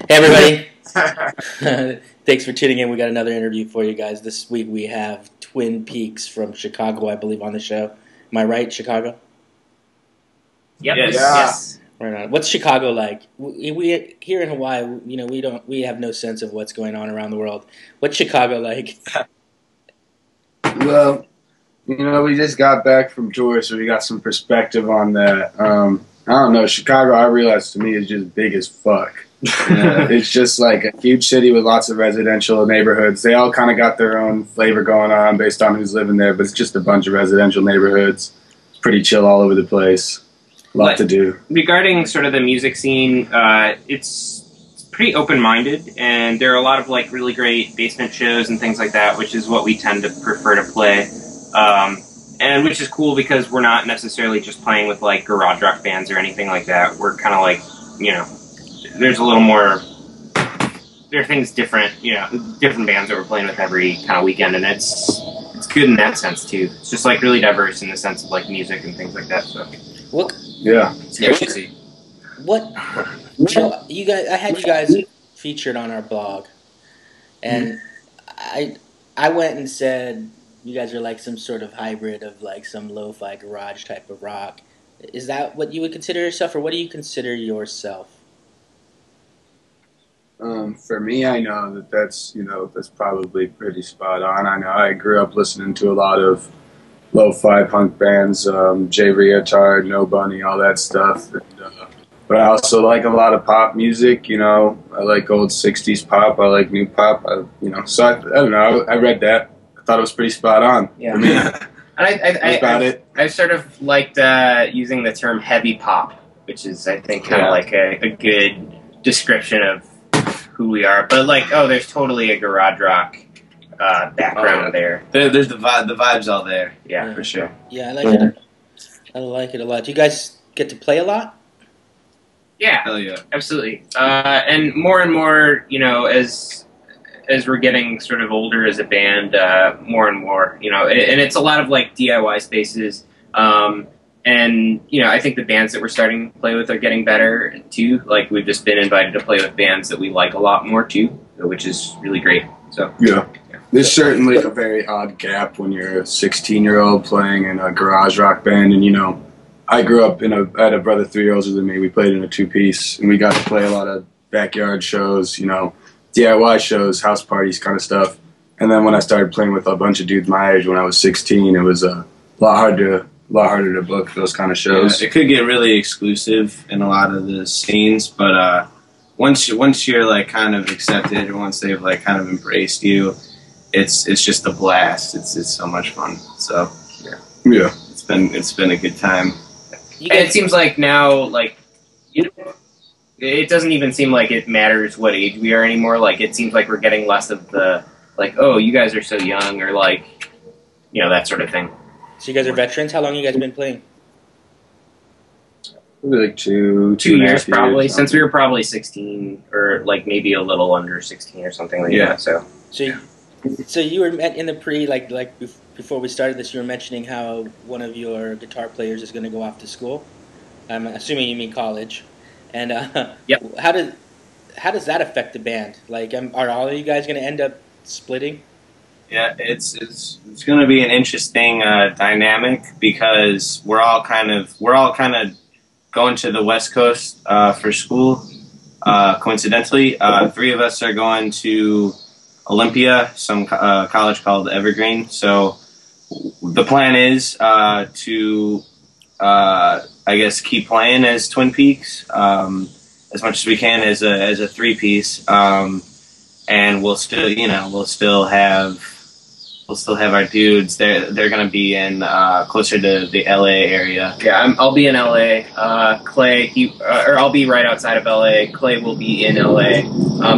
Hey everybody! Thanks for tuning in. We got another interview for you guys. This week we have Twin Peaks from Chicago, I believe, on the show. Am I right, Chicago? Yep. Yes. Yeah. Yes. Right on. What's Chicago like? We here in Hawaii, we have no sense of what's going on around the world. What's Chicago like? Well, we just got back from tour, so we got some perspective on that. I don't know. Chicago, I realize to me, is just big as fuck. It's just like a huge city with lots of residential neighborhoods. They all kind of got their own flavor going on based on who's living there, but it's just a bunch of residential neighborhoods. It's pretty chill all over the place. A lot to do. Regarding sort of the music scene, it's pretty open-minded, and there are a lot of like really great basement shows and things like that, which is what we tend to prefer to play. And which is cool because we're not necessarily just playing with like garage rock bands or anything like that. We're kind of like, there's a little more, there are things different, different bands that we're playing with every kind of weekend, and it's good in that sense too. It's just like really diverse in the sense of like music and things like that. So What? Yeah. What? So you guys, I had you guys featured on our blog, and I went and said you guys are like some sort of hybrid of like some lo-fi garage type of rock. Is that what you would consider yourself, or what do you consider yourself? For me, I know that's probably pretty spot on. I know I grew up listening to a lot of lo-fi punk bands, Jay Reatard, No Bunny, all that stuff. And, but I also like a lot of pop music. I like old '60s pop. I like new pop. So I don't know. I read that. I thought it was pretty spot on. Yeah. For me. I sort of liked using the term heavy pop, which is I think kind of like a good description of who we are. But like, there's totally a garage rock background there. There's the vibes all there. Yeah, for sure. Yeah, I like it. I like it a lot. Do you guys get to play a lot? Yeah, Hell yeah. absolutely. And more, as we're getting sort of older as a band, more and more, and it's a lot of like DIY spaces. And, I think the bands that we're starting to play with are getting better too. Like we've just been invited to play with bands that we like a lot more too, which is really great. So yeah. There's certainly a very odd gap when you're a 16-year-old playing in a garage rock band, and I grew up I had a brother 3 years older than me. We played in a two-piece, and we got to play a lot of backyard shows, DIY shows, house parties kind of stuff. And then when I started playing with a bunch of dudes my age when I was 16, it was a lot harder to book those kind of shows. Yeah, it could get really exclusive in a lot of the scenes, but once you're like kind of accepted, or once they've like kind of embraced you, it's just a blast. It's so much fun. So yeah, it's been a good time. And it seems like now, like, it doesn't even seem like it matters what age we are anymore. Like, it seems like we're getting less of the, like, oh, you guys are so young, or like, that sort of thing. So you guys are veterans? How long have you guys been playing? maybe like two years probably, since we were probably 16, or like maybe a little under 16 or something like that. So you were in the before we started this, you were mentioning how one of your guitar players is going to go off to school. I'm assuming you mean college. And yep. How does that affect the band? Like, are all of you guys going to end up splitting? Yeah, it's going to be an interesting dynamic because we're all kind of going to the West Coast for school. Coincidentally, 3 of us are going to Olympia, some college called Evergreen. So the plan is to I guess keep playing as Twin Peaks as much as we can as a 3-piece, and we'll still have our dudes. They're going to be in closer to the LA area. Yeah, I'll be in LA. Clay, or I'll be right outside of LA. Clay will be in LA.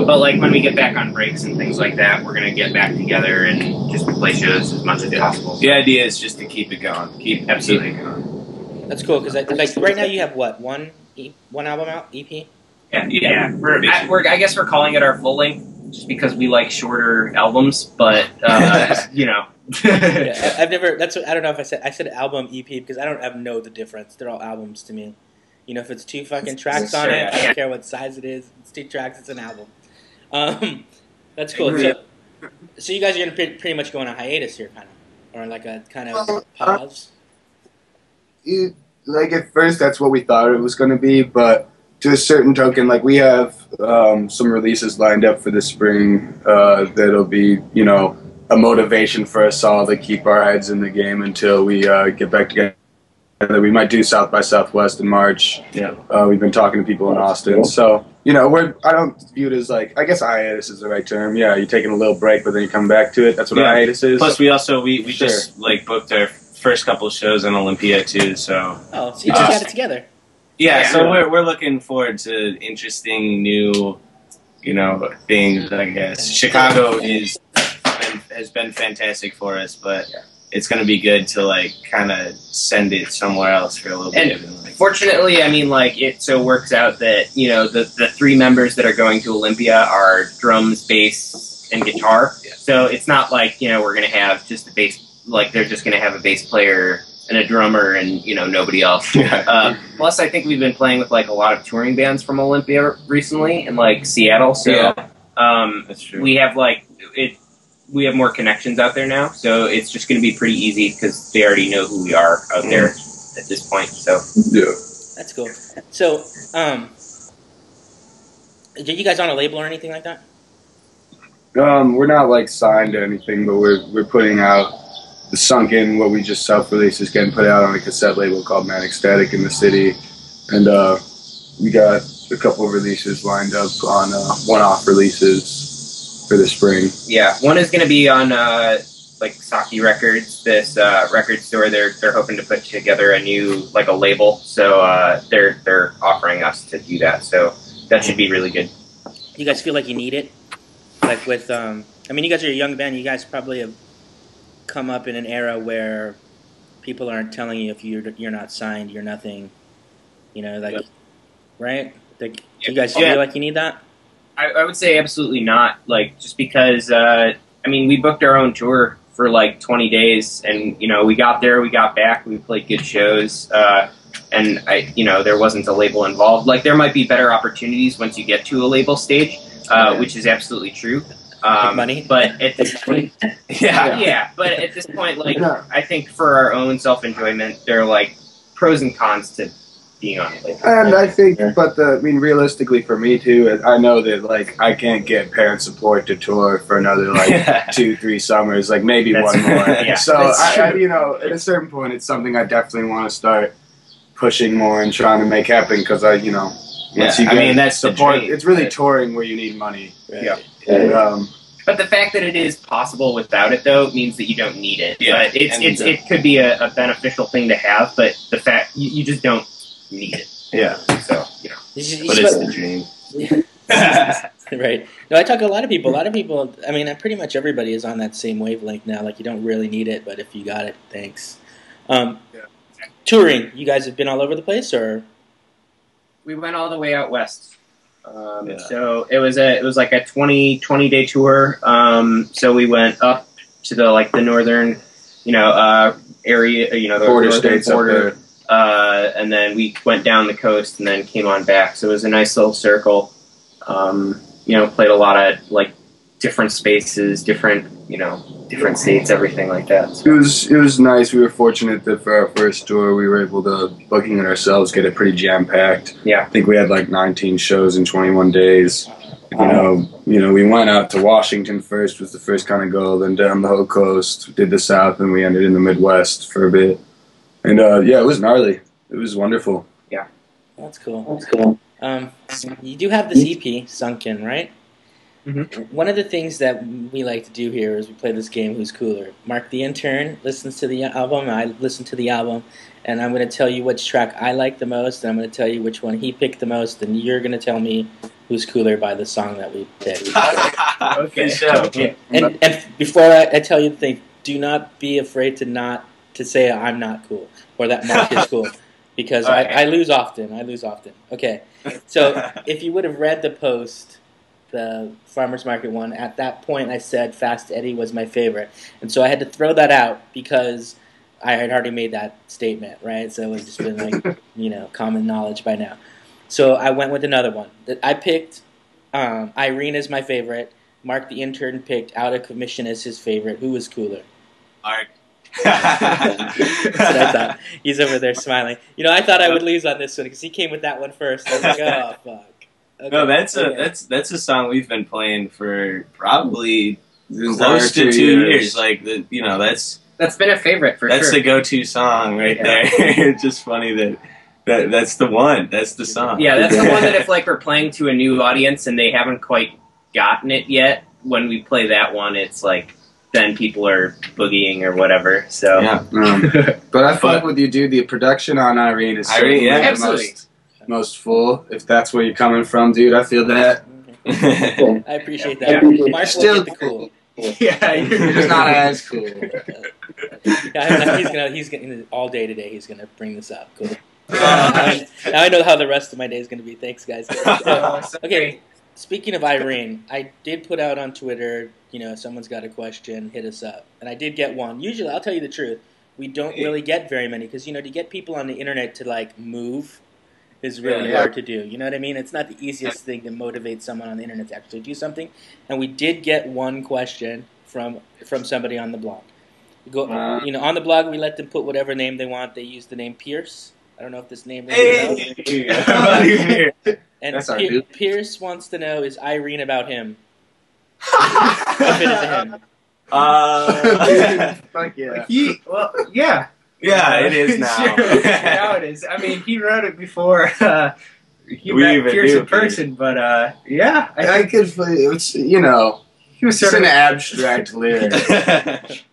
But like when we get back on breaks and things like that, we're going to get back together and just play shows as much as possible. The idea is just to keep it going. Keep Absolutely. it going. That's cool because like right now you have what, one album out, EP? Yeah. I guess we're calling it our full length just because we like shorter albums, but Yeah, I've never. I don't know if I said album EP because I don't know the difference. They're all albums to me. You know, if it's 2 fucking tracks on it, I don't care what size it is. It's 2 tracks, it's an album. That's cool. So you guys are gonna pretty much go on a hiatus here, kind of, or like a kind of pause. Like at first, that's what we thought it was going to be, but to a certain token, like we have some releases lined up for the spring that'll be, you know, a motivation for us all to keep our heads in the game until we get back together. We might do South by Southwest in March. Yeah. We've been talking to people in Austin, so you know, I don't view it as like, I guess hiatus is the right term. Yeah, you're taking a little break, but then you come back to it. That's what a hiatus is. Plus, we just like booked our first couple of shows in Olympia too. So so you just got it together. Yeah, so we're looking forward to interesting new, you know, things. I guess Chicago has been fantastic for us, but it's going to be good to like kind of send it somewhere else for a little bit. And fortunately, I mean, like it so works out that, you know, the 3 members that are going to Olympia are drums, bass, and guitar. Yeah. So it's not like, you know, we're going to have just a bass, like they're just going to have a bass player and a drummer and, you know, nobody else. Plus, I think we've been playing with like a lot of touring bands from Olympia recently in like Seattle. So that's true. we have like we have more connections out there now. So it's just going to be pretty easy because they already know who we are out there at this point. So That's cool. So, are you guys on a label or anything like that? We're not like signed to anything, but we're putting out the Sunken, what we just self-released, is getting put out on a cassette label called Manic Static in the city, and we got a couple of releases lined up on one-off releases for the spring. Yeah, one is going to be on like Saki Records, this record store. They're hoping to put together a new like a label, so they're offering us to do that. So that should be really good. You guys feel like you need it? Like with, I mean, you guys are a young band. You guys probably have come up in an era where people aren't telling you if you're not signed, you're nothing. You know, like, right? Like, do you guys feel like you need that? I would say absolutely not. Like, just because, I mean, we booked our own tour for like 20 days, and you know, we got there, we got back, we played good shows, and you know, there wasn't a label involved. Like, there might be better opportunities once you get to a label stage. Which is absolutely true. Money, but at this point, but at this point, like, I think for our own self-enjoyment, there are like pros and cons to being on a label. And I think, but I mean, realistically for me too, I know that like I can't get parent support to tour for another like 2-3 summers, like maybe one more. So I, you know, at a certain point, it's something I definitely want to start pushing more and trying to make happen, because I, you know. Once you get that's support, the dream. it's really touring where you need money. Right. And, but the fact that it is possible without it, though, means that you don't need it. Yeah. But it could be a beneficial thing to have, but the fact you just don't need it. Yeah. So, you know. But it's the dream. Right. No, I talk to a lot of people. I mean, pretty much everybody is on that same wavelength now. Like, you don't really need it, but if you got it, thanks. Touring, you guys have been all over the place, or? We went all the way out west. So it was like a 20-day tour. So we went up to the northern, you know, area, you know, the border northern states border, and then we went down the coast and then came on back. So it was a nice little circle. You know, played a lot of like different spaces, different states, everything like that. So. It was nice. We were fortunate that for our first tour, we were able to, booking it ourselves, get it pretty jam packed. Yeah, I think we had like 19 shows in 21 days. You know, we went out to Washington first, was the first kind of go, then down the whole coast, did the South, and we ended in the Midwest for a bit. And it was gnarly. It was wonderful. Yeah, that's cool. You do have this EP, Sunken, right? Mm-hmm. One of the things that we like to do here is we play this game, Who's Cooler? Mark the intern listens to the album, I listen to the album, and I'm going to tell you which track I like the most, and I'm going to tell you which one he picked the most, and you're going to tell me who's cooler by the song that we picked. Okay, so. And before I tell you the thing, do not be afraid to say I'm not cool, or that Mark is cool, because I lose often. Okay, so if you would have read the post, the Farmers Market one, at that point I said Fast Eddie was my favorite. And so I had to throw that out because I had already made that statement, right? So it's just been like, common knowledge by now. So I went with another one. I picked Irene as my favorite. Mark the intern picked Out of Commission as his favorite. Who was cooler? Mark. That's what I thought. He's over there smiling. I thought I would lose on this one because he came with that one first. I was like, oh fuck. Okay. No, that's a song we've been playing for probably close to 2 years. Like that's been a favorite for that's sure. the go-to song right there. It's just funny that's the one. That's the song. Yeah, that's the one that if like we're playing to a new audience and they haven't quite gotten it yet, when we play that one, it's like then people are boogieing or whatever. So yeah. But I fuck with you, dude. The production on Irene is certainly the absolutely. most full. If that's where you're coming from, dude, I feel that. I appreciate that. Yeah. Mark Still will get the cool. yeah, You're just not as cool. Yeah, he's getting all day today. He's gonna bring this up. Cool. Now I know how the rest of my day is gonna be. Thanks, guys. Okay. Speaking of Irene, I did put out on Twitter, someone's got a question, hit us up. And I did get one. Usually, I'll tell you the truth, we don't really get very many because, to get people on the internet to, like, move is really hard to do. You know what I mean? It's not the easiest thing to motivate someone on the internet to actually do something. And we did get one question from somebody on the blog. On the blog, we let them put whatever name they want. They used the name Pierce. I don't know if this name And Pierce wants to know, is Irene about him? If it is him. Fuck yeah. yeah. Yeah, it is now. Sure. Now it is. I mean, he wrote it before he met Pierce in person, but yeah. I could, it's, he was it's an abstract lyric.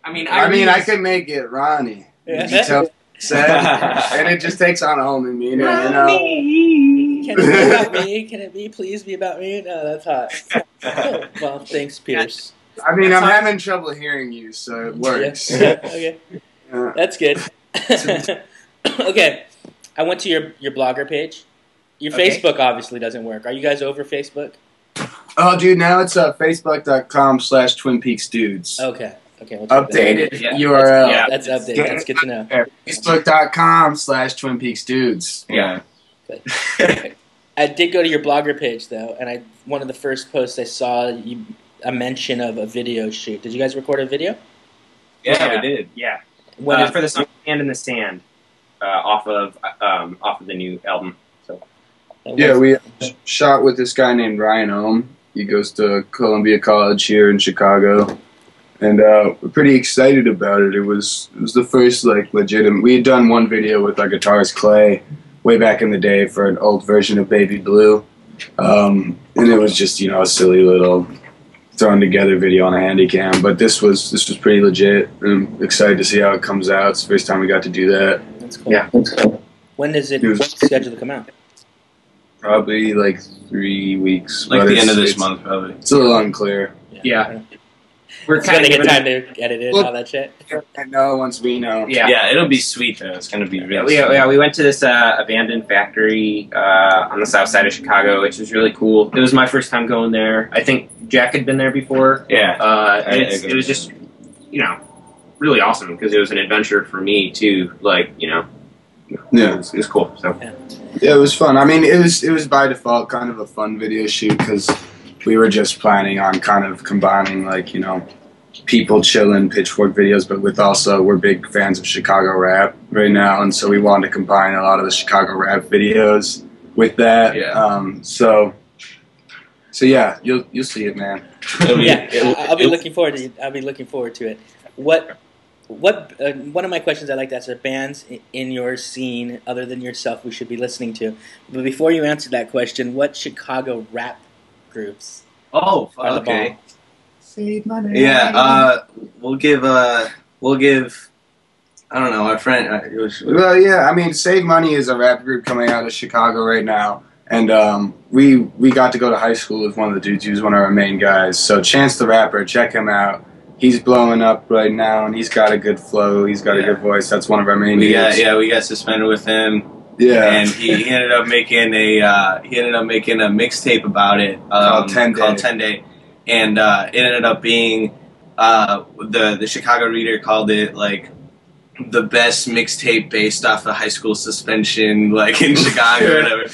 I mean, I could make it Ronnie. Did you tell said? And it just takes on a whole new meaning, Can it be about me? Can it please be about me? No, that's hot. Well, thanks, Pierce. I mean, I'm having trouble hearing you, so it works. Yeah. Okay. That's good. Okay. I went to your blogger page. Your Facebook obviously doesn't work. Are you guys over Facebook? Oh, dude, now it's facebook.com/Twin Peaks Dudes. Okay. We'll updated URL. Yeah, that's updated. That's good to know. Facebook.com/Twin Peaks Dudes. Yeah. I did go to your blogger page though, and one of the first posts I saw a mention of a video shoot. Did you guys record a video? Yeah, we did. Yeah. For the song "Hand in the Sand," off of the new album. So. Yeah, we shot with this guy named Ryan Ohm. He goes to Columbia College here in Chicago. And we're pretty excited about it. It was the first legitimate. We had done one video with our guitarist Clay way back in the day for an old version of Baby Blue, and it was just a silly little thrown together video on a Handycam. But this was pretty legit. I'm excited to see how it comes out. It's the first time we got to do that. That's cool. Yeah, that's cool. When is it scheduled to come out? Probably 3 weeks. Like the end of this month, probably. It's a little unclear. Yeah. We're kind of get time to edit it and all that shit. I know once we know. Yeah, it'll be sweet though. It's gonna be really. We went to this abandoned factory on the south side of Chicago, which was really cool. It was my first time going there. I think Jack had been there before. Yeah. It was just really awesome because it was an adventure for me too. It was cool. So yeah, it was fun. I mean, it was by default kind of a fun video shoot because we were just planning on kind of combining people chilling pitchfork videos, but we're big fans of Chicago rap right now, and so we wanted to combine a lot of the Chicago rap videos with that. Yeah. So yeah, you'll see it, man. I'll be looking forward to it. I'll be looking forward to it. What one of my questions I like to ask are bands in your scene other than yourself we should be listening to. But before you answer that question, what Chicago rap groups are the bomb? Save my name. Yeah, we'll give I don't know, our friend. Well, yeah, I mean, Save Money is a rap group coming out of Chicago right now, and we got to go to high school with one of the dudes. He was one of our main guys. So Chance the Rapper, check him out. He's blowing up right now, and he's got a good flow. He's got a good voice. That's one of our main dudes. We got suspended with him. Yeah, and he ended up making a mixtape about it called 10 Day, and it ended up being the Chicago Reader called it the best mixtape based off of High School Suspension, like in Chicago or whatever.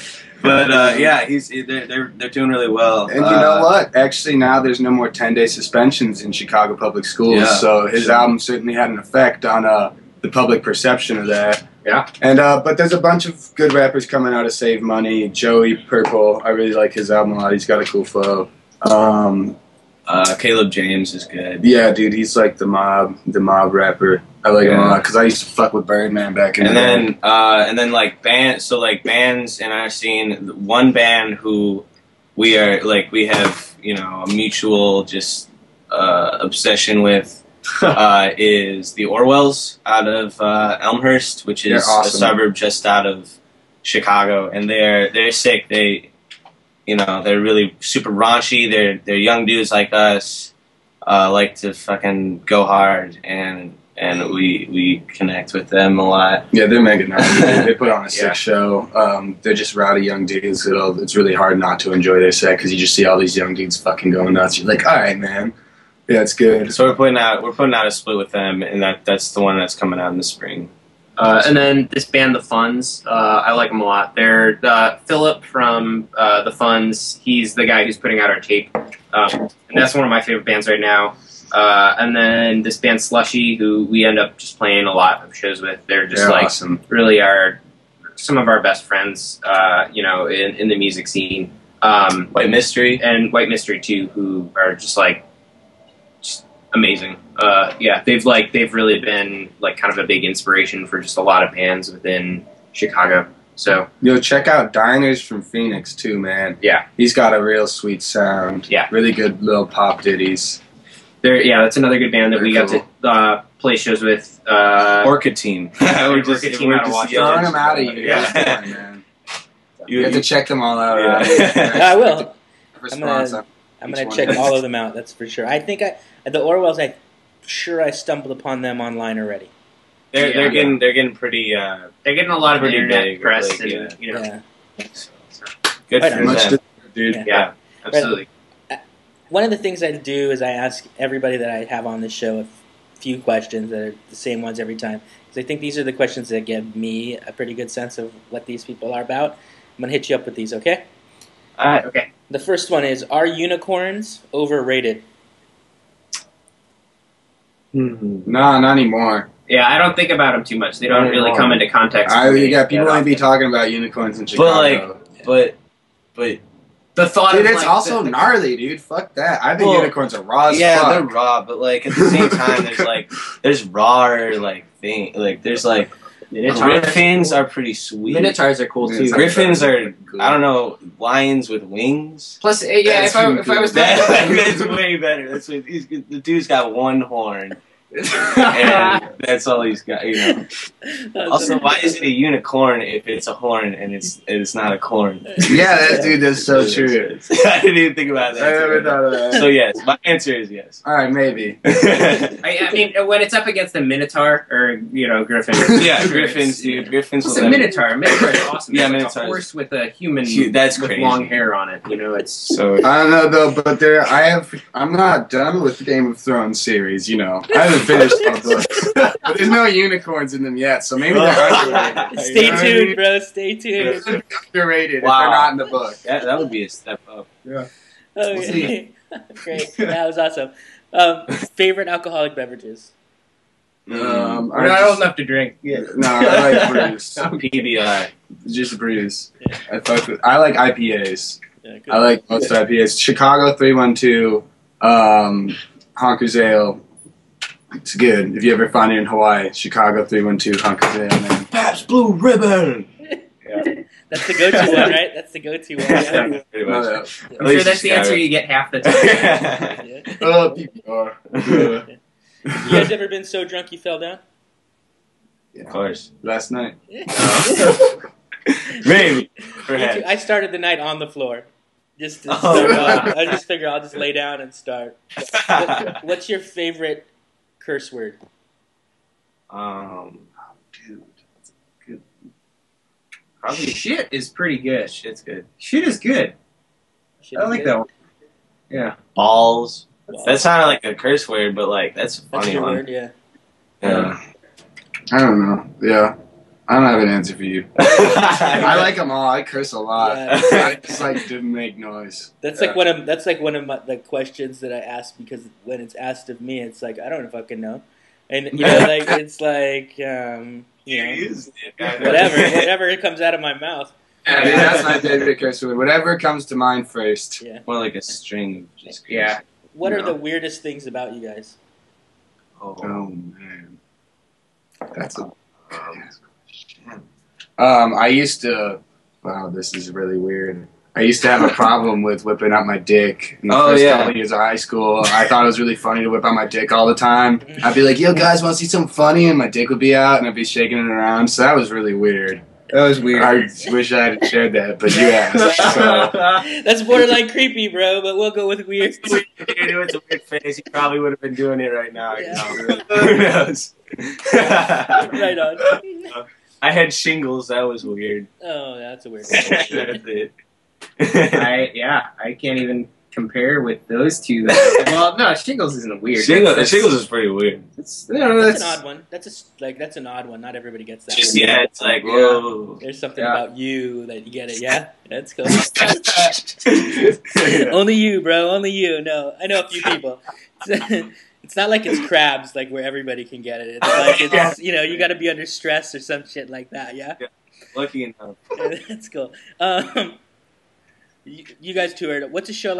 But yeah, they're doing really well. And you know what? Actually, now there's no more 10-day suspensions in Chicago public schools. Yeah, so his album certainly had an effect on the public perception of that. Yeah. And but there's a bunch of good rappers coming out of Save Money. Joey Purple, I really like his album a lot. He's got a cool flow. Caleb James is good. Yeah, dude, he's like the mob rapper. I like him a lot because I used to fuck with Birdman back in the day. And then like bands in our scene, one band who we have a mutual just obsession with is the Orwells out of Elmhurst, which is awesome. a suburb just out of Chicago, and they're sick. They're really super raunchy. They're young dudes like us, like to fucking go hard, and we connect with them a lot. Yeah, they're mega nice. They put on a sick show. They're just rowdy young dudes. It's really hard not to enjoy their set because you just see all these young dudes fucking going nuts. You're like, all right, man. Yeah, it's good. So we're putting out a split with them, and that's the one that's coming out in the spring. And then this band, The Funds, I like them a lot. They're Philip from The Funds. He's the guy who's putting out our tape, and that's one of my favorite bands right now. And then this band Slushy, who we end up just playing a lot of shows with. They're just awesome. Really some of our best friends, in the music scene. White Mystery and White Mystery too, who are just amazing. They've really been like kind of a big inspiration for just a lot of bands within Chicago. So check out Diners from Phoenix too, man. Yeah, he's got a real sweet sound. Yeah, really good little pop ditties. That's another good band that we got to play shows with. Orchid Team. We're just throwing them out of you. Yeah, man. You have to check them all out. Yeah. I will. I'm gonna check all of them out. That's for sure. I think the Orwells. I'm sure I stumbled upon them online already. They're getting pretty. They're getting a lot of internet big, press. like, and, Yeah. Good Right for on. them. Dude. Yeah, absolutely. One of the things I do is I ask everybody that I have on this show a few questions that are the same ones every time. Because I think these are the questions that give me a pretty good sense of what these people are about. I'm going to hit you up with these, okay? Okay. The first one is, are unicorns overrated? Nah, not anymore. Yeah, I don't think about them too much. They don't really come into context. People might be talking about unicorns in Chicago. But the thought dude, of it's also gnarly, dude. Fuck that. I think unicorns are raw as yeah, fuck. they're raw, but like at the same time, there's rawer there's like griffins are pretty sweet. Minotaurs are cool too. Griffins are I don't know, lions with wings. Plus, if I was that's way better. That's what the dude's got one horn. And that's all he's got, Also, why is it a unicorn if it's a horn and it's not a corn? Yeah, that's so true. I didn't even think about that. I never thought of that. So yes, my answer is yes. All right, maybe. I mean, when it's up against a minotaur or griffin. Yeah, griffins, dude. Griffins. What's a minotaur? A minotaur is awesome. Yeah, it's minotaur. Like a horse with a human. That's with crazy. long hair on it. It's so. I don't know though, but I'm not done with the Game of Thrones series. I haven't finished all books, but there's no unicorns in them yet, so maybe they're underrated. Stay tuned, bro. Stay tuned. They're underrated Wow. if they're not in the book. That would be a step up. Yeah. Okay. Great. That was awesome. Favorite alcoholic beverages? we're not old enough to drink. Yeah. No, I like brews. PBI. Just brews. I like IPAs. Yeah, good. I like most IPAs. Chicago 312, Honker's Ale. It's good. If you ever find it in Hawaii, Chicago 312 Honker's Ale, man. Pabst Blue Ribbon. That's the go-to one, right? That's the go-to one. Yeah. Pretty much. I'm sure that's the answer you get half the time. Yeah. Oh, PPR. You guys ever been so drunk you fell down? Of course. Last night. Maybe. I started the night on the floor. Just to Oh, start wow. off. I just figure I'll just lay down and start. What's your favorite curse word? Dude. Probably shit is pretty good. Shit's good. Shit is good. Shit, I like that one. Yeah. Balls. Balls. That sounded like a curse word, but that's a That's funny your one. word, yeah. Yeah. I don't know. Yeah. I don't have an answer for you. I like them all. I curse a lot. Yeah. I just like to make noise. That's like one of the questions that I ask, because when it's asked of me, it's like I don't fucking know, and like it's like whatever it comes out of my mouth. Yeah, dude, that's my favorite curse word. Whatever comes to mind first. Yeah. More like a string of just Yeah. What are the weirdest things about you guys? Oh man, that's a. I used to. Wow, this is really weird. I used to have a problem with whipping out my dick in the first couple of years of high school. I thought it was really funny to whip out my dick all the time. I'd be like, "Yo, guys, want to see something funny?" And my dick would be out, and I'd be shaking it around. So that was really weird. That was weird. I wish I had shared that, but you asked. So. That's borderline creepy, bro. But we'll go with weird. It's a weird face. He probably would have been doing it right now. Yeah. Who knows? Right on. I had shingles. That was weird. Oh, that's a weird. That's it. I can't even compare with those two. Well, no, shingles isn't weird. Shingles is pretty weird. That's an odd one. That's an odd one. Not everybody gets that. Just it's like whoa. There's something about you that you get it. Yeah, that's cool. Only you, bro. Only you. No, I know a few people. It's not like it's crabs, like where everybody can get it. It's like it's you got to be under stress or some shit like that. Yeah. Lucky enough. That's cool. You guys toured. What's a show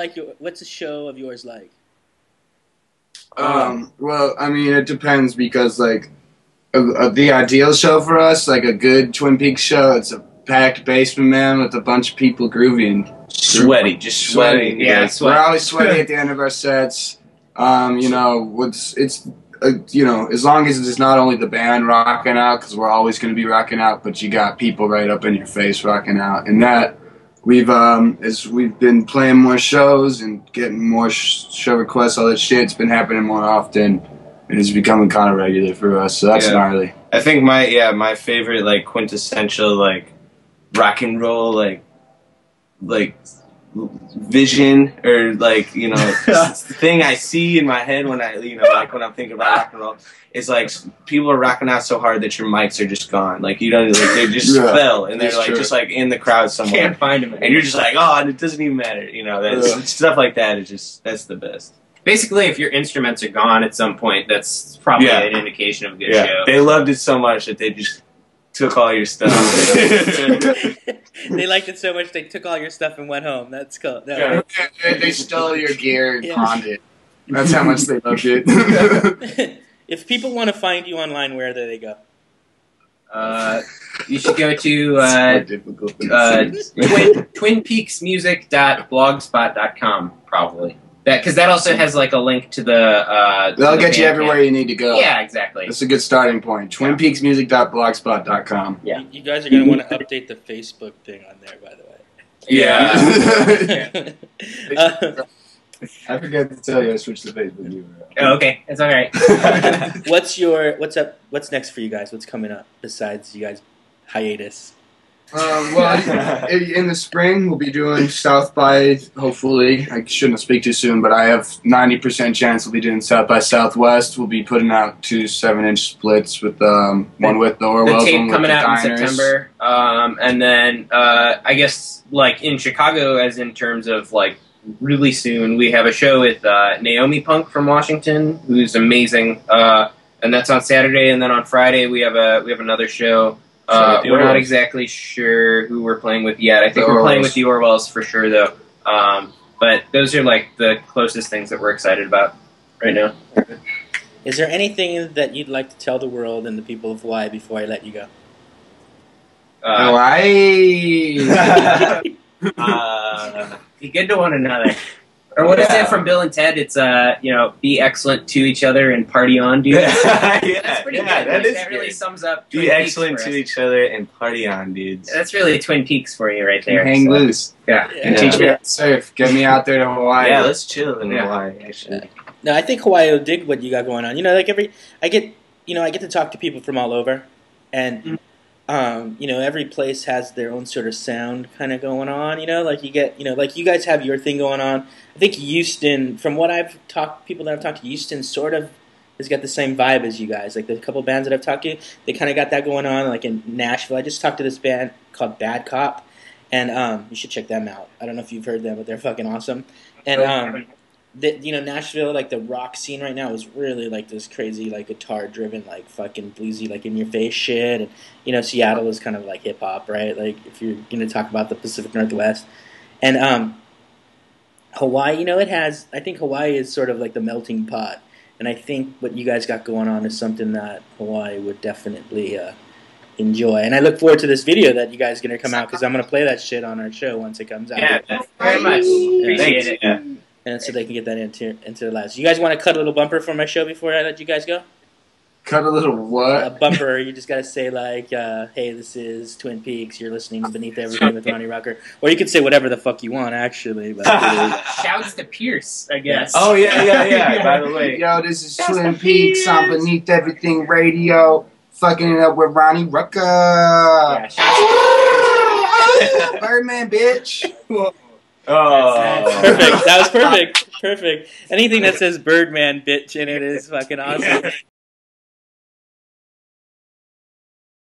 of yours like? Well, I mean, it depends because like the ideal show for us, like a good Twin Peaks show, it's a packed basement, man, with a bunch of people grooving, Sweaty, just sweating. Yeah, we're always sweaty at the end of our sets. As long as it's not only the band rocking out, because we're always going to be rocking out, but you got people right up in your face rocking out, and that we've as we've been playing more shows and getting more show requests, all that shit, it's been happening more often, and it's becoming kind of regular for us. So that's gnarly. I think my favorite like quintessential like rock and roll like vision or like thing I see in my head when I when I'm thinking about rock and roll is like people are rocking out so hard that your mics are just gone, like you don't like they just fell and they're like just like in the crowd somewhere, Can't find them, and you're just like and it doesn't even matter, that's stuff like that is just that's the best. Basically, if your instruments are gone at some point, that's probably an indication of a good show. They loved it so much that they just took all your stuff. They liked it so much they took all your stuff and went home. That's cool. No. Yeah, they stole your gear and pawned it. That's how much they loved it. If people want to find you online, where do they go? You should go to twinpeaksmusic.blogspot.com probably. Because that also has like a link to the. They'll get you everywhere you need to go. Yeah, exactly. That's a good starting point. TwinPeaksMusic.blogspot.com. Yeah. You guys are going to want to update the Facebook thing on there, by the way. Yeah. I forgot to tell you I switched to Facebook URL. Oh, okay, that's all right. What's next for you guys? What's coming up besides you guys hiatus? In the spring we'll be doing South by. Hopefully, I shouldn't speak too soon, but I have 90% chance we'll be doing South by Southwest. We'll be putting out 2 7-inch splits with one with the Orwells, the tape one with coming the out Diners. in September, and then I guess like in Chicago, as in terms of like really soon, we have a show with Naomi Punk from Washington, who's amazing, and that's on Saturday, and then on Friday we have another show. We're not exactly sure who we're playing with yet. I think we're playing with the Orwells for sure, though. But those are like the closest things that we're excited about right now. Is there anything that you'd like to tell the world and the people of Hawaii before I let you go? Hawaii. Be good to one another. Or what is it from Bill and Ted? It's be excellent to each other and party on, dude. That's pretty good. That really sums up. Be excellent to each other and party on, dudes. That's really Twin Peaks for you right there. Hang loose. Yeah. And teach me how to surf. Get me out there to Hawaii. Yeah, let's chill in Hawaii. Actually. No, I think Hawaii will dig what you got going on. I get to talk to people from all over, and every place has their own sort of sound kind of going on. Like you get, like you guys have your thing going on. I think Houston, from what people that I've talked to, Houston sort of has got the same vibe as you guys. Like the couple bands that I've talked to, they kind of got that going on. Like in Nashville, I just talked to this band called Bad Cop, and you should check them out. I don't know if you've heard them, but they're fucking awesome. And Nashville, like the rock scene right now is really like this crazy, like guitar driven, like fucking bluesy, like in your face shit. And Seattle is kind of like hip hop, right? Like if you're gonna talk about the Pacific Northwest, and Hawaii, I think Hawaii is sort of like the melting pot. And I think what you guys got going on is something that Hawaii would definitely enjoy. And I look forward to this video that you guys are going to come out, because I'm going to play that shit on our show once it comes out. Yeah, very much. Appreciate it. Yeah. And so they can get that into their lives. You guys want to cut a little bumper for my show before I let you guys go? Cut a little A what? bumper, you just got to say like, hey, this is Twin Peaks. You're listening to Beneath Everything with Ronnie Rocker. Or you could say whatever the fuck you want, actually. But Shouts to Pierce, I guess. Oh yeah. By the way, Yo, this is Twin Peaks on Beneath Everything Radio. Fucking it up with Ronnie Rucker. Yeah, shouts Birdman, bitch. oh, perfect. That was perfect. Perfect. Anything that says Birdman bitch in it is fucking awesome.